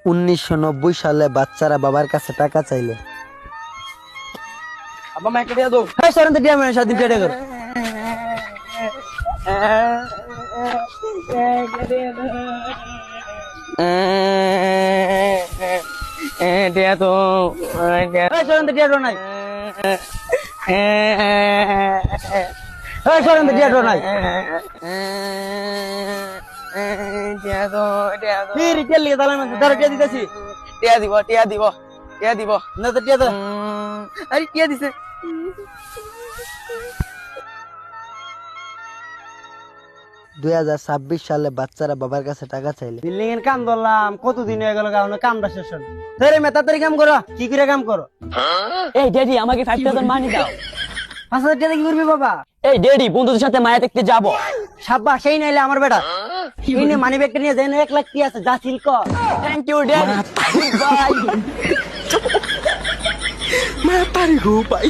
1990 সালে বাচ্চারা বাবার কাছে টাকা চাইলে আব্বা মা একটা দিয়ে দাও। এই সরেন তো টিয়া মানে সাত দিন কেটে করো দিয়া তো এই সরেন তো টিয়া ডো নাই এই সরেন তো টিয়া ডো নাই দিয়া তো ফির টিয়া লিয়ে তালা মানে ধরো টিয়া দিতেছি টিয়া দিব টিয়া দিব টিয়া দিব না তো টিয়া তো আরে টিয়া দিছে 2026 সালে বাচ্চারা বাবার কাছে টাকা চাইলে বিল্ডিং এর কাম ধরলাম কতদিন হয়ে গেল কারণ কামটা শেষ হল ধরে মেতাতারি কাম করো কি করে কাম করো এই ড্যাডি আমাকে 5000 মানি দাও 5000 টাকা কি করবি বাবা এই ড্যাডি বন্ধুদের সাথে মায়া দেখতে যাব সাব্বা সেই নাইলে আমার বেটা এই নে মানি ব্যাগটা নিয়ে যাই না 1 লাখ কি আছে যা silk thank you daddy by